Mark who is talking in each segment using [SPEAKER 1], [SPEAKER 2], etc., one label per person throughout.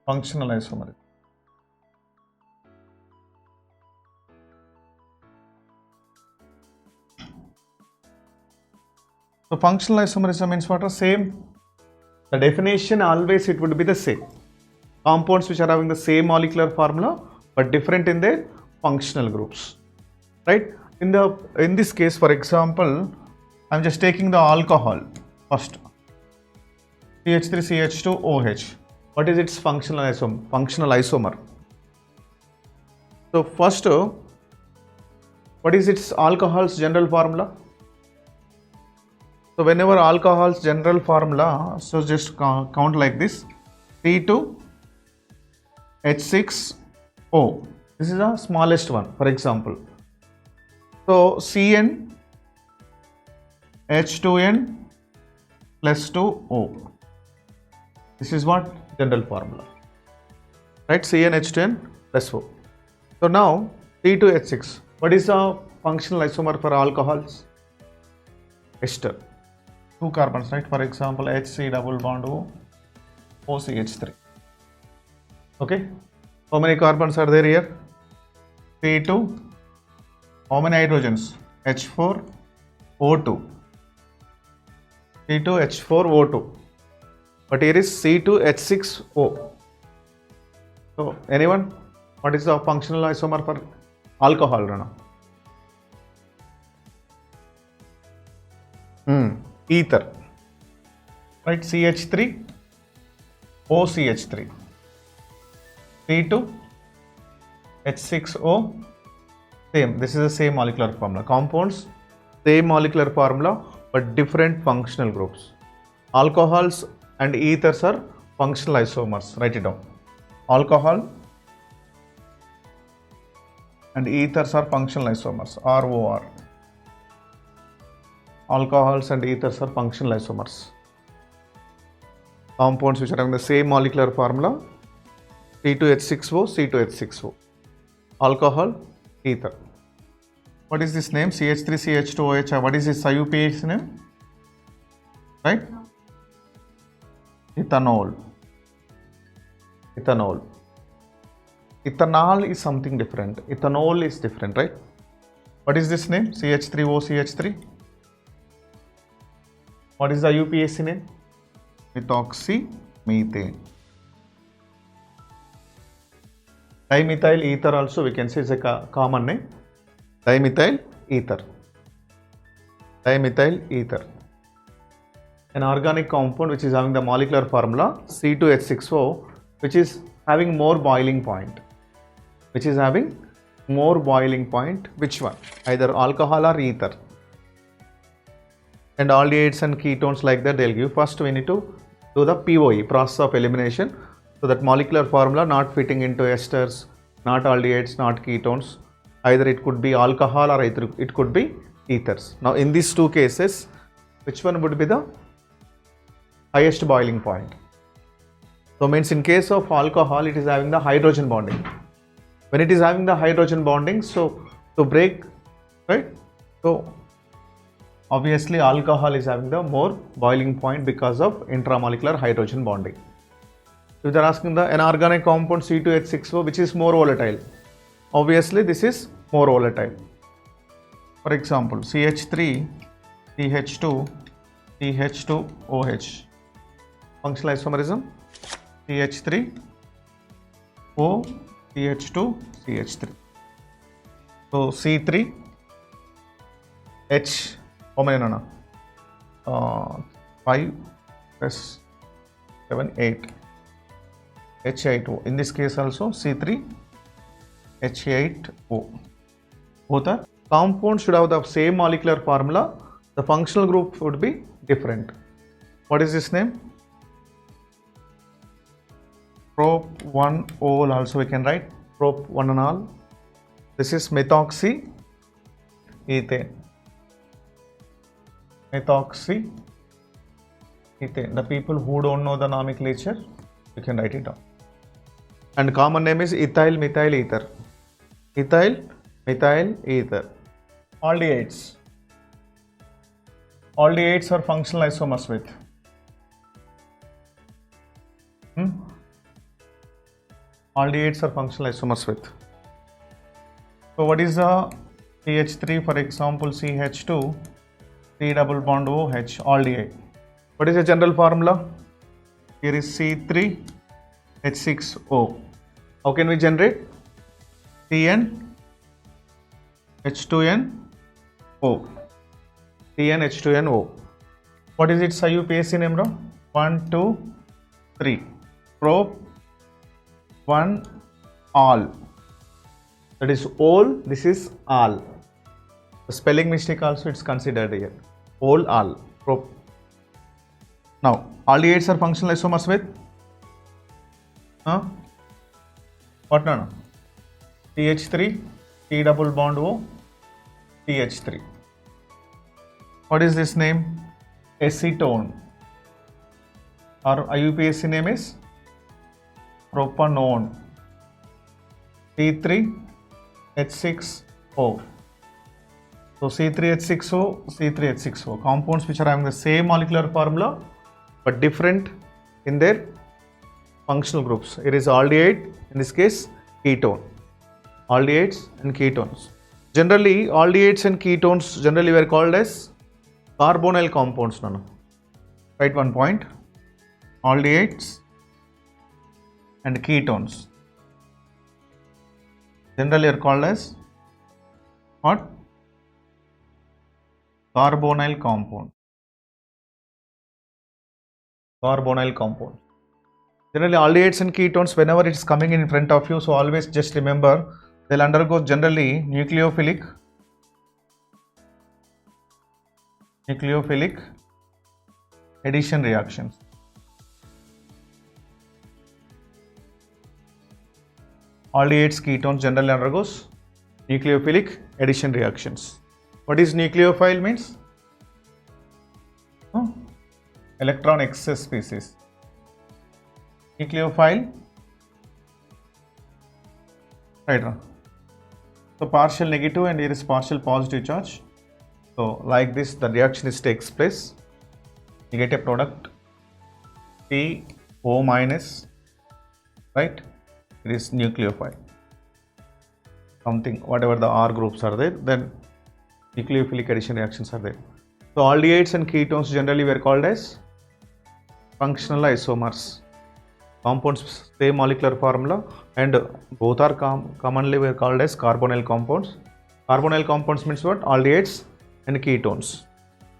[SPEAKER 1] Functional isomerism. So functional isomerism means what? Same. The definition always it would be the same. Compounds which are having the same molecular formula but different in their functional groups, right? In this case, for example, I'm just taking the alcohol first. CH3CH2OH. What is its functional isomer? So first, what is its alcohol's general formula? So whenever alcohol's general formula, so just count like this: C2H6O. This is the smallest one, for example. So Cn H2n plus 2O. This is what general formula, right? Cn H2n plus O. So now C2H6. What is the functional isomer for alcohols? Ester. 2 carbons, right? For example, HC double bond O, OCH3. Okay. How many carbons are there here? C2. How many hydrogens? H4, O2. C2H4O2. But here is C2H6O. So anyone? What is the functional isomer for alcohol, Rana? Ether, right? CH3, OCH3, C2, H6O, same. This is the same molecular formula. Compounds, same molecular formula, but different functional groups. Alcohols and ethers are functional isomers. Write it down. Alcohol and ethers are functional isomers. ROR. Alcohols and ethers are functional isomers. Compounds which are having the same molecular formula: C2H6O, C2H6O. Alcohol, ether. What is this name? CH3CH2OH. What is this IUPAC's name? Right? Ethanol. Ethanol. Ethanol is something different. Ethanol is different, right? What is this name? CH3OCH3. What is the IUPAC name? Methoxymethane. Dimethyl ether also we can say is a common name. Dimethyl ether. Dimethyl ether. An organic compound which is having the molecular formula C2H6O, which is having more boiling point. Which is having more boiling point. Which one? Either alcohol or ether. And aldehydes and ketones like that they'll give. First we need to do the POE, process of elimination. So that molecular formula not fitting into esters, not aldehydes, not ketones. Either it could be alcohol or either it could be ethers. Now in these two cases, which one would be the highest boiling point? So means in case of alcohol, it is having the hydrogen bonding. When it is having the hydrogen bonding, so to break, right? So obviously alcohol is having the more boiling point because of intramolecular hydrogen bonding. So they are asking an organic compound C2H6O which is more volatile. Obviously this is more volatile. For example, CH3, CH2, CH2OH. Functional isomerism, CH3, O, CH2, CH3. So C3, H, how many no? 5 plus 7, 8. H8O. In this case also C3, H8O. Both are compounds should have the same molecular formula. The functional group would be different. What is this name? Prop 1-ol also we can write. Prop 1 and all. This is methoxyethane. Methoxyethane. The people who don't know the nomenclature, you can write it down. And common name is ethyl methyl ether. Ethyl methyl ether. Aldehydes. Aldehydes are functional isomers with aldehydes are functional isomers with. So what is the CH3, for example CH2, C double bond OH, aldehyde. What is the general formula? Here is C3H6O. How can we generate? CN H2NO. CnH2nO. What is its IUPAC name? 1, 2, 3. Prop 1 all. That is all. This is all. The spelling mistake also it's considered here. All. Prop. Now aldehydes are functional isomers with what? No. CH3 C double bond O CH3. What is this name? Acetone. Our IUPAC name is propanone. C3H6O. So C3H6O, C3H6O, compounds which are having the same molecular formula but different in their functional groups. It is aldehyde, in this case ketone. Aldehydes and ketones. Generally, aldehydes and ketones generally were called as carbonyl compounds. No. Write one point. Aldehydes and ketones generally are called as what? Carbonyl compound. Carbonyl compound. Generally, aldehydes and ketones, whenever it is coming in front of you, so always just remember they'll undergo generally nucleophilic addition reactions. Aldehydes, ketones generally undergoes nucleophilic addition reactions. What is nucleophile means? Electron excess species. Nucleophile, right? So partial negative and here is partial positive charge. So like this the reaction takes place. You get a product CO minus, right? It is nucleophile. Something, whatever the R groups are there, then nucleophilic addition reactions are there. So aldehydes and ketones generally were called as functional isomers. Compounds same molecular formula and both are commonly were called as carbonyl compounds. Carbonyl compounds means what? Aldehydes and ketones.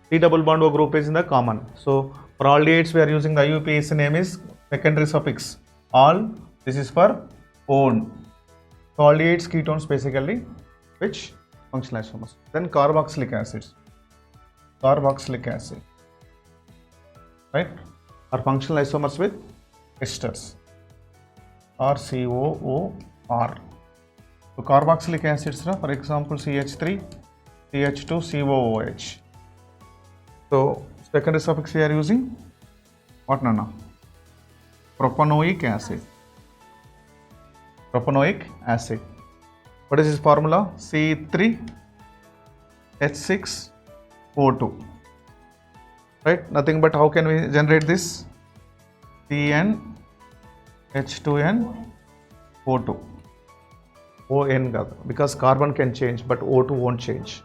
[SPEAKER 1] C double bond O group is in the common. So for aldehydes we are using the IUPAC name is secondary suffix all. This is for own. So aldehydes, ketones basically which functional isomers. Then carboxylic acids. Carboxylic acid, right, are functional isomers with esters. RCOOR. So carboxylic acids, for example CH3, CH2, COOH. So secondary suffix we are using what? No. Propanoic acid. Propanoic acid. What is this formula? C3H6O2. Right? Nothing but how can we generate this? CnH2nO2. ON because carbon can change but O2 won't change.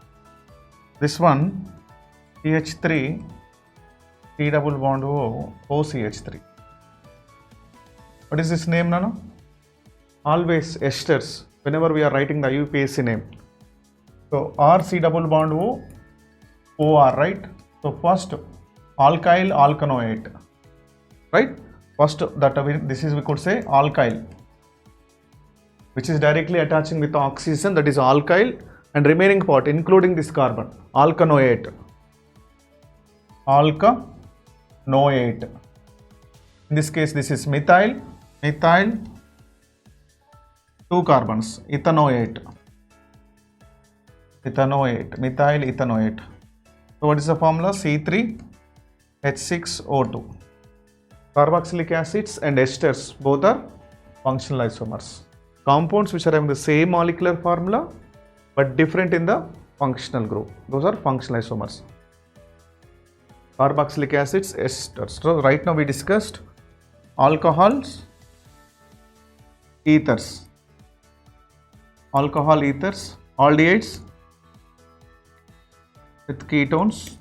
[SPEAKER 1] This one CH3 C double bond O OCH3. What is this name, Nana? Always esters whenever we are writing the IUPAC name. So R C double bond O OR, right? So first alkyl alkanoate, right? First that this is we could say alkyl, which is directly attaching with the oxygen, that is alkyl, and remaining part including this carbon alkanoate. Alkanoate. In this case this is methyl, 2 carbons, ethanoate, methyl ethanoate. So what is the formula? C3H6O2. Carboxylic acids and esters both are functional isomers. Compounds which are having the same molecular formula but different in the functional group, those are functional isomers. Carboxylic acids, esters. So right now we discussed alcohols ethers, alcohol ethers, aldehydes with ketones,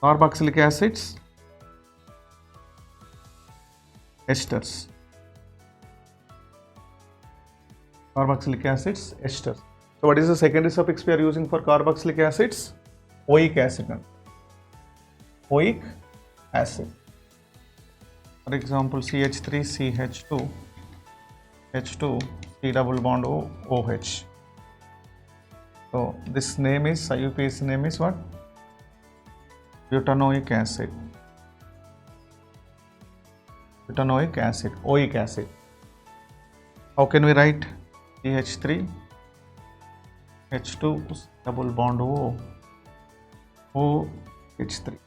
[SPEAKER 1] carboxylic acids, esters, carboxylic acids, esters. So what is the secondary suffix we are using for carboxylic acids? Oic acid. Oic acid. For example, CH3CH2, H2, C double bond O, OH. So this name is, IUPAC name is what? Butanoic acid. Butanoic acid, oic acid. How can we write? CH3, H2, double bond O, OH3.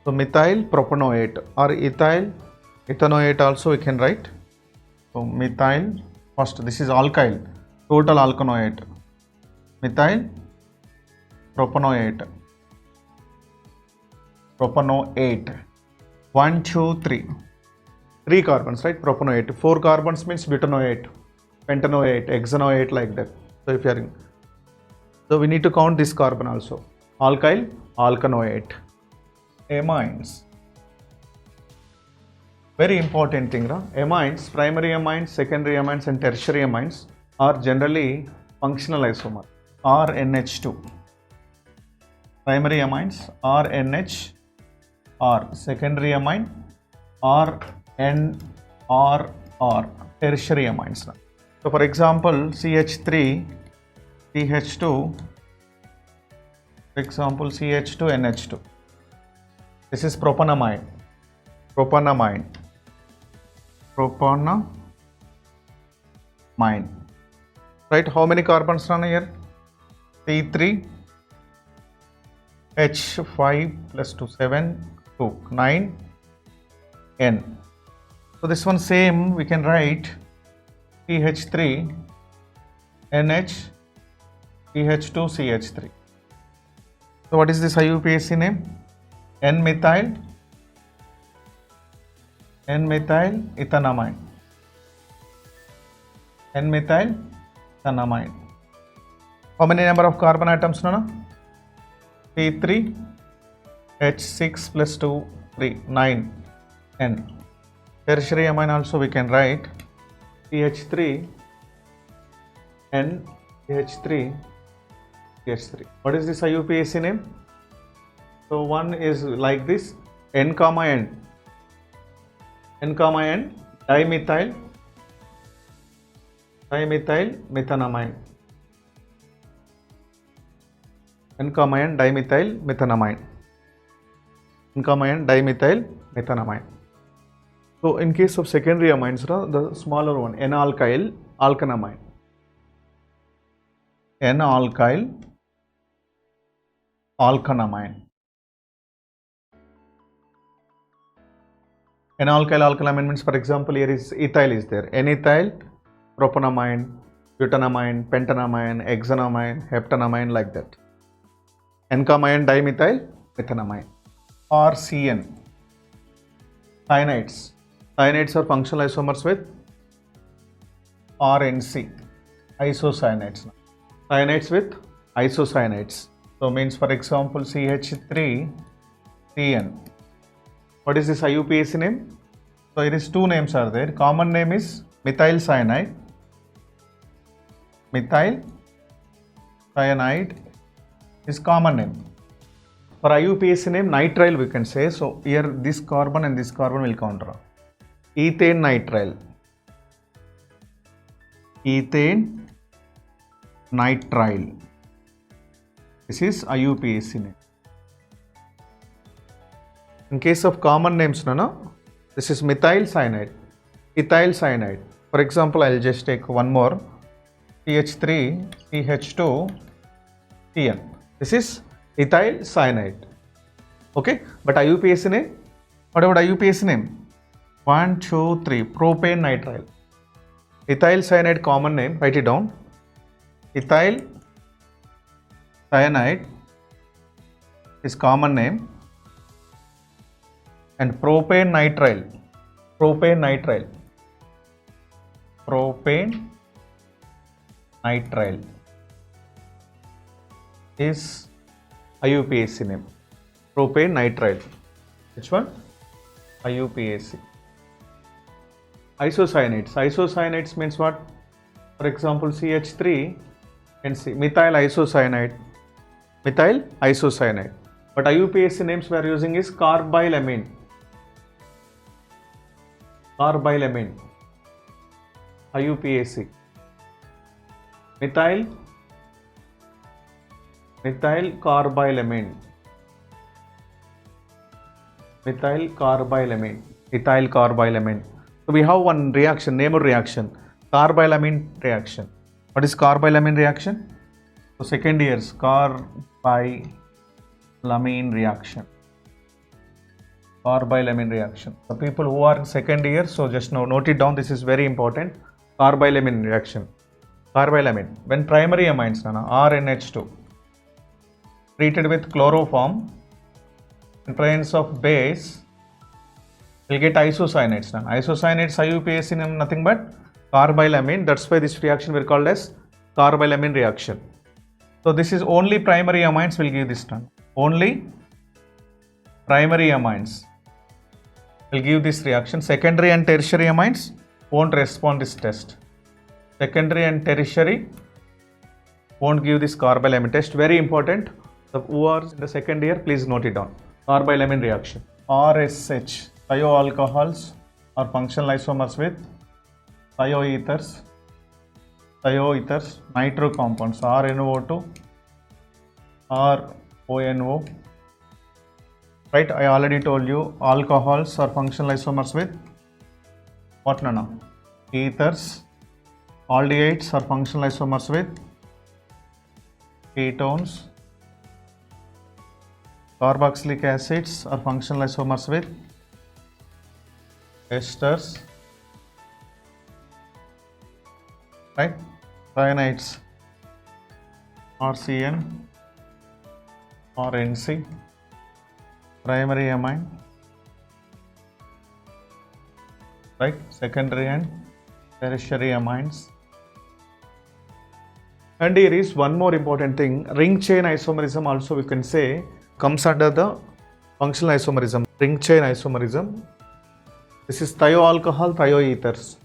[SPEAKER 1] So methyl propanoate or ethyl ethanoate also we can write. So methyl, first this is alkyl, total alkanoate. Methyl propanoate. Propanoate. 1, 2, 3. 3 carbons, right? Propanoate. 4 carbons means butanoate, pentanoate, hexanoate, like that. So if you are, so we need to count this carbon also. Alkyl, alkanoate. Amines. Very important thing, right? Amines, primary amines, secondary amines and tertiary amines are generally functional isomer, RNH2. Primary amines, RNH, R. Secondary amine, RNRR. Tertiary amines. So for example, CH3, CH2, for example, CH2, NH2. This is propanamine. Propanamine. Propanamine. Right? How many carbons are here? C3, H5 plus 2, 7, 2, 9, N. So this one same we can write CH3, NH, CH2, CH3. So what is this IUPAC name? N-methyl ethanamine. N-methyl ethanamine. How many number of carbon atoms, Nana? C3, H6 plus 2, 3, 9, N. Tertiary amine also we can write CH3, N, CH3, CH3. What is this IUPAC name? So one is like this, N comma N. N comma N, dimethyl methanamine. N comma N, dimethyl methanamine. N comma N, dimethyl methanamine. So in case of secondary amines, the smaller one, N-alkyl alkanamine. N-alkyl alkanamine. N-alkyl alkanamine means, for example, here is ethyl is there. N-ethyl, propanamine, butanamine, pentanamine, hexanamine, heptanamine, like that. N-comma-N dimethyl methanamine. Or CN. Cyanides. Cyanides are functional isomers with RNC. Isocyanates. Cyanides with isocyanates. So means, for example, CH3, CN. What is this IUPAC name? So here is two names are there. Common name is methyl cyanide. Methyl cyanide is common name. For IUPAC name, nitrile we can say. So here this carbon and this carbon will counter. Ethane nitrile. Ethane nitrile. This is IUPAC name. In case of common names, no, this is methyl cyanide, ethyl cyanide. For example, I will just take one more, CH3, CH2, CN. This is ethyl cyanide. Okay, but IUPAC name, what about IUPAC name? 1, 2, 3, propane nitrile. Ethyl cyanide common name, write it down. Ethyl cyanide is common name. And propane nitrile Propane nitrile. Propane nitrile is IUPAC name. Propane nitrile. Which one? IUPAC. Isocyanates. Isocyanates means what? For example, CH3 and C. Methyl isocyanate. Methyl isocyanate. But IUPAC names we are using is carbylamine. Carbylamine. IUPAC. Methyl carbylamine. Methyl carbylamine. Ethyl carbylamine. So we have one reaction, neighbor reaction, carbylamine reaction. What is carbylamine reaction? So second years, carbylamine reaction. Carbylamine reaction. The people who are in second year, so just now note it down, this is very important. Carbylamine reaction. Carbylamine. When primary amines, RNH2, treated with chloroform, in presence of base, we'll get isocyanates. Isocyanates, IUPAC name nothing but carbylamine. That's why this reaction will be called as carbylamine reaction. So this is only primary amines will give this term. Only primary amines will give this reaction. Secondary and tertiary amines won't respond this test. Secondary and tertiary won't give this carbylamine test. Very important. So who are in the second year, please note it down. Carbylamine reaction. RSH, thioalcohols are functional isomers with thioethers, nitro compounds, RNO2, RONO. Right, I already told you alcohols are functional isomers with what ethers. Aldehydes are functional isomers with ketones. Carboxylic acids are functional isomers with esters. Right? Cyanides, RCN or NC. Primary amine. Right? Secondary and tertiary amines. And here is one more important thing. Ring chain isomerism also we can say comes under the functional isomerism. Ring chain isomerism. This is thioalcohol, thioethers.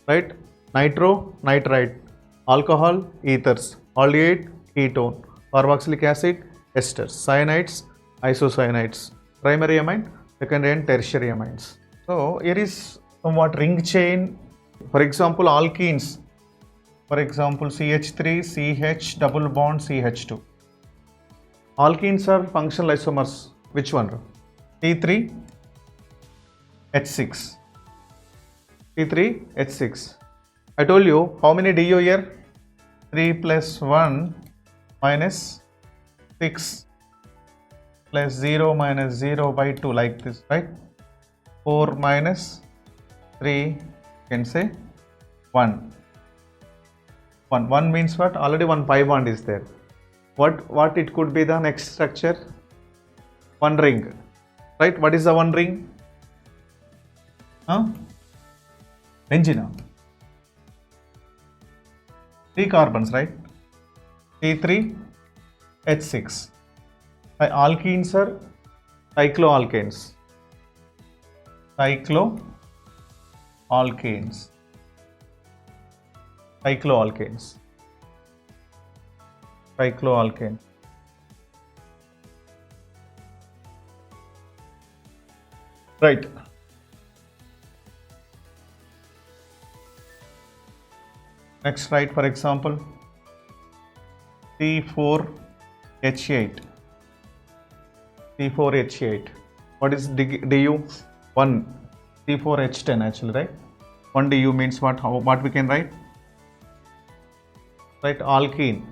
[SPEAKER 1] Right? Nitro, nitrite. Alcohol, ethers. Aldehyde, ketone. Carboxylic acid, esters. Cyanides, isocyanates. Primary amine, secondary and tertiary amines. So here is somewhat ring chain. For example, alkenes. For example, CH3, CH, double bond, CH2. Alkenes are functional isomers. Which one? T3, H6. T3, H6. I told you how many DU here? 3 plus 1 minus 6 plus 0 minus 0 by 2, like this, right? 4 minus 3, you can say 1. 1 means what? Already one pi bond is there. What it could be the next structure? One ring. Right? What is the one ring? Benzene. 3 carbons, right? T3, H6. Alkenes are cycloalkanes. Cycloalkanes. Cycloalkane. Right. Next, write for example C4H8. C4H8. What is DU? 1. C4H10 actually, right? 1 DU means what? What we can write? Right, alkene.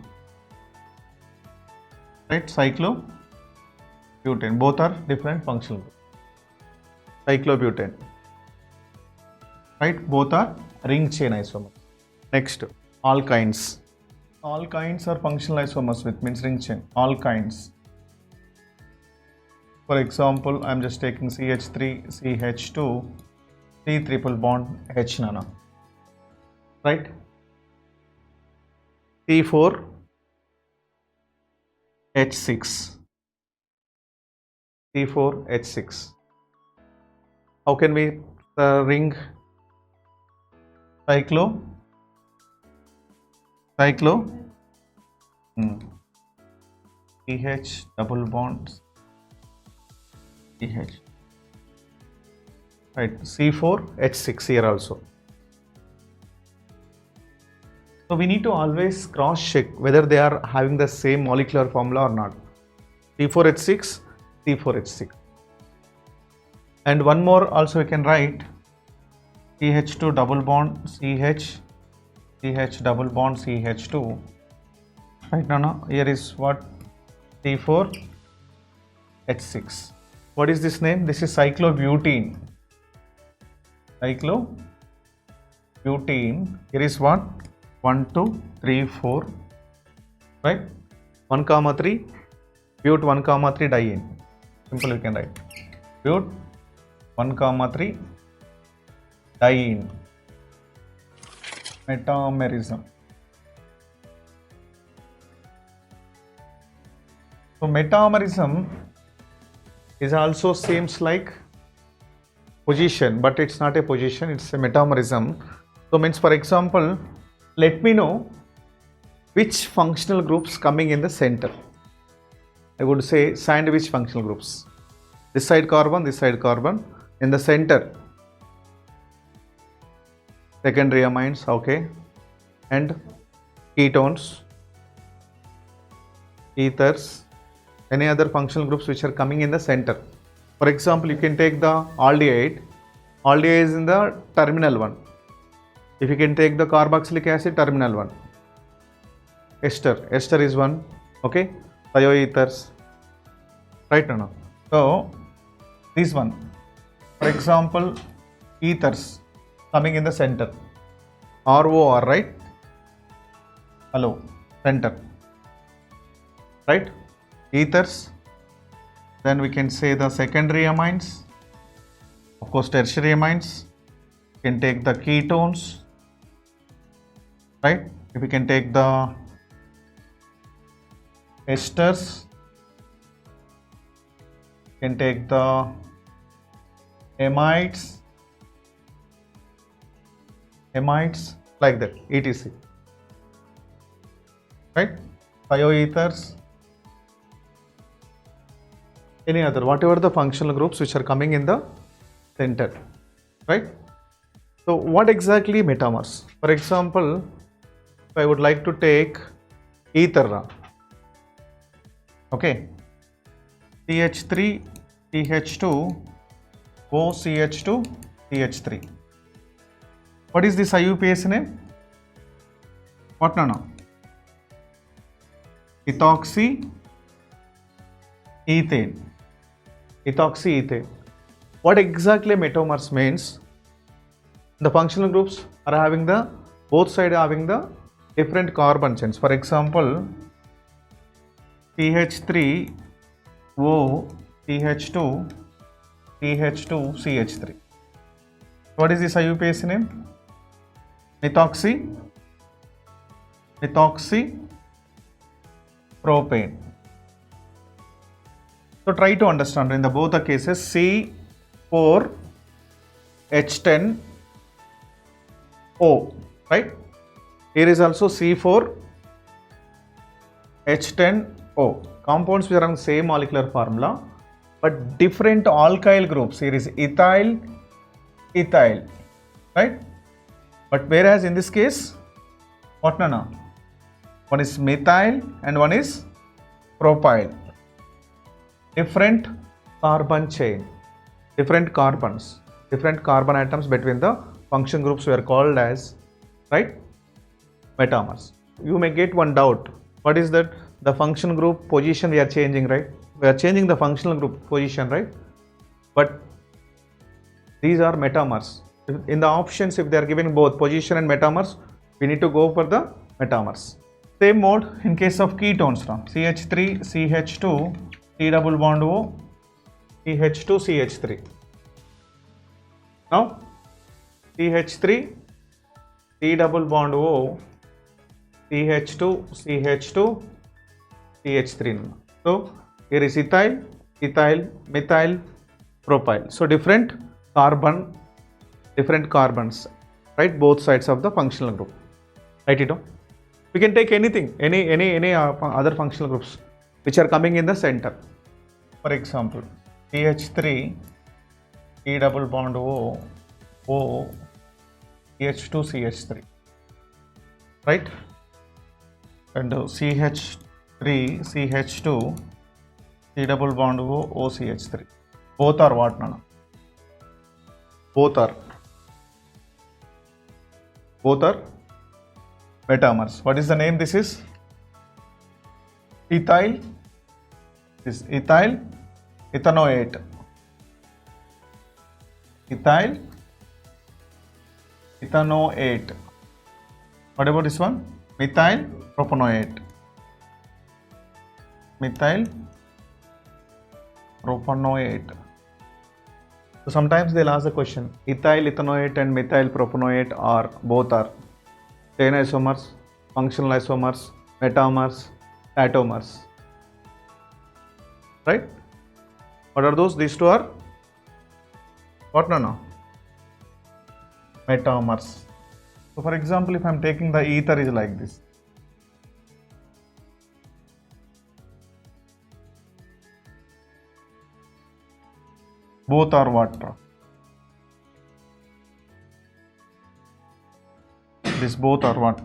[SPEAKER 1] Right, cyclobutane. Both are different functional. Cyclobutane. Right, both are ring chain isomers. Next, alkynes. Alkynes are functional isomers with means ring chain. Alkynes. For example, I am just taking CH3, CH2, C triple bond H nana, right? C4 H6, C4 H6. How can we ring cyclo CH double bond CH, right? C4 H6 here also. So we need to always cross check whether they are having the same molecular formula or not. C4H6, C4H6. And one more also we can write CH2 double bond CH, CH double bond CH2. Right now, here is what? C4H6. What is this name? This is cyclobutene. Cyclobutene. Here is what? 1, 2, 3, 4. Right? 1, 3. But 1, 3 diene. Simple you can write. But 1, 3 diene. Metamerism. So metamerism is also seems like position, but it's not a position, it's a metamerism. So means, for example, let me know which functional groups coming in the center. I would say sandwich functional groups. This side carbon, in the center. Secondary amines, okay, and ketones, ethers, any other functional groups which are coming in the center. For example, you can take the aldehyde. Aldehyde is in the terminal one. If you can take the carboxylic acid, terminal one. Ester is one, okay, thioethers, right now. So this one, for example, ethers coming in the center. ROR, right? Hello, center, right? Ethers. Then we can say the secondary amines, of course tertiary amines. You can take the ketones, right? If we can take the esters, you can take the amides, like that, etc. Right? Thioethers, any other, whatever the functional groups which are coming in the center, right? So what exactly metamers? For example, if I would like to take ether, okay, CH3, CH2, OCH2, CH3. What is this IUPAC name? What no? Ethoxyethane. Ethoxyethane. What exactly metamers means? The functional groups are having the, both sides having the different carbon chains. For example, CH3, O, CH2, CH2, CH3. What is this IUPAC name? Methoxypropane. So try to understand in the both the cases C4H10O, right? Here is also C4H10O. Compounds which are on same molecular formula but different alkyl groups. Here is ethyl, right? But whereas in this case, what no? One is methyl and one is propyl. Different carbon chain, different carbon atoms between the function groups were called as, right, metamers. You may get one doubt. What is that? The function group position we are changing, right? We are changing the functional group position, right? But these are metamers. In the options, if they are given both position and metamers, we need to go for the metamers. Same mode in case of ketones now. CH3, CH2, C double bond O, CH2, CH3. Now CH3, C double bond O, CH2, CH2, CH3. So here is ethyl, ethyl, methyl, propyl. So different carbons, right? Both sides of the functional group. Write it down. We can take anything, any other functional groups which are coming in the center. For example, CH3, E double bond O, O, CH2, CH3, right? And CH3, CH2, C double bond O, OCH3. Both are what, Nana? Both are metamers. What is the name? This is ethyl. This is ethyl ethanoate. Ethyl ethanoate. What about this one? Methyl propanoate. Methyl propanoate. So sometimes they'll ask the question, ethyl ethanoate and methyl propanoate are both are chain isomers, functional isomers, metamers, atomers. Right? What are those? These two are what? No. Metamers. So for example, if I am taking the ether is like this. Both are what? These both are what?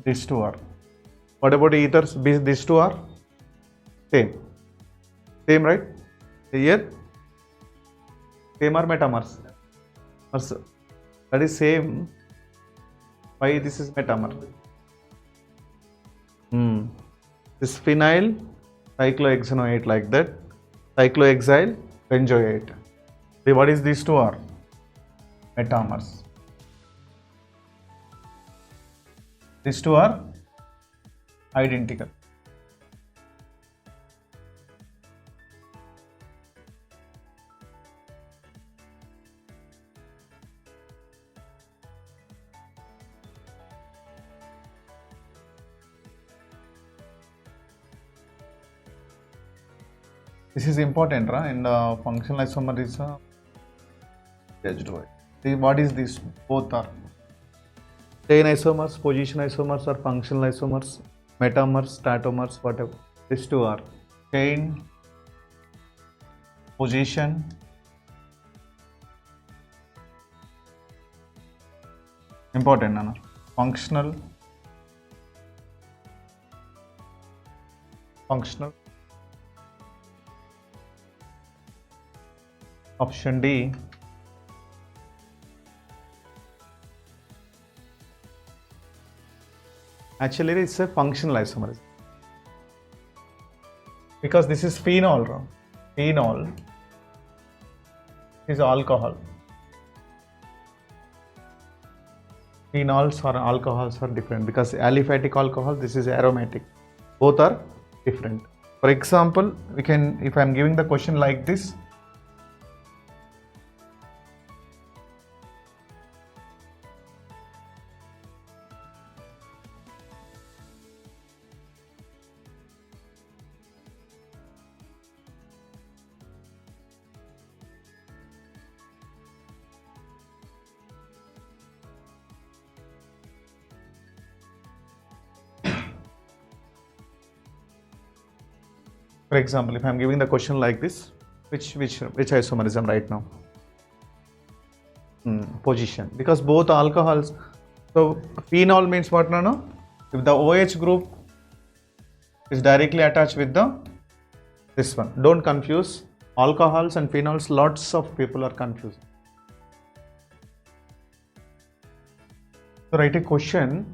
[SPEAKER 1] These two are. What about ethers? These two are same, right? Here, same are metamers. That is same. Why this is metamer? This phenyl cyclohexanoate like that, cyclohexyl benzoate. What is these two are? Metamers. These two are identical. This is important, right? In the functional isomerism. See, what is this? Both are chain isomers, position isomers, or functional isomers, metamers, statomers, whatever. These two are chain, position, important, Nana. Functional. Option D. Actually, it's a functional isomerism because this is phenol. Phenol is alcohol. Phenols or alcohols are different because aliphatic alcohol, this is aromatic. Both are different. For example, we can, if I am giving the question like this, for example, if I am giving the question like this, which isomerism right now? Position, because both alcohols. So phenol means what, no? If the OH group is directly attached with this one, don't confuse alcohols and phenols. Lots of people are confused. So write a question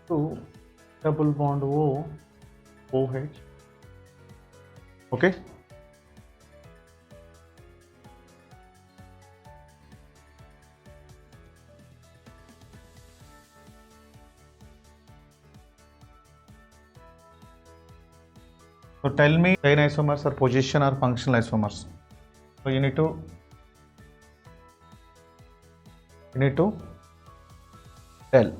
[SPEAKER 1] to double bond O, OH. Okay. So tell me, chain isomers are position or functional isomers? So you need to tell.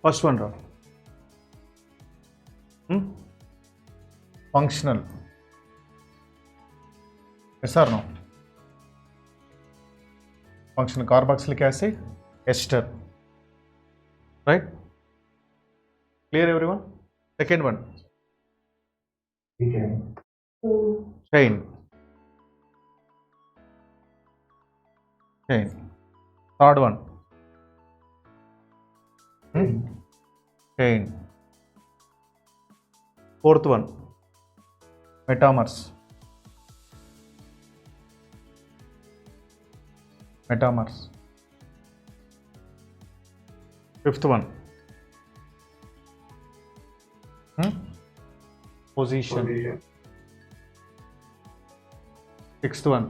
[SPEAKER 1] First one, Ron. Functional. Yes or no? Functional carboxylic acid, ester. Right? Clear, everyone? Second one. Chain. Third one. Chain. Fourth one. Metamers. Fifth one. Position. Sixth one.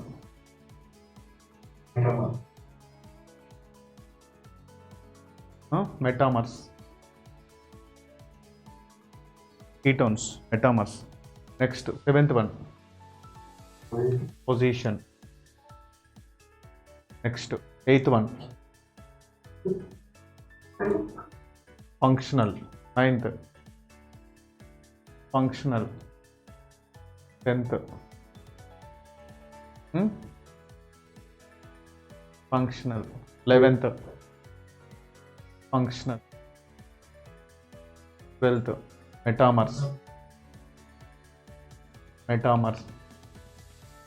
[SPEAKER 1] Metamers. Ketones. Metamers. Next, seventh one. Position. Next, eighth one. Functional. Ninth. Functional. 10th. Functional. 11th. Functional. 12th. Metamers.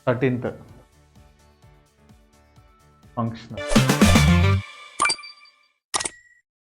[SPEAKER 1] 13th. Functional.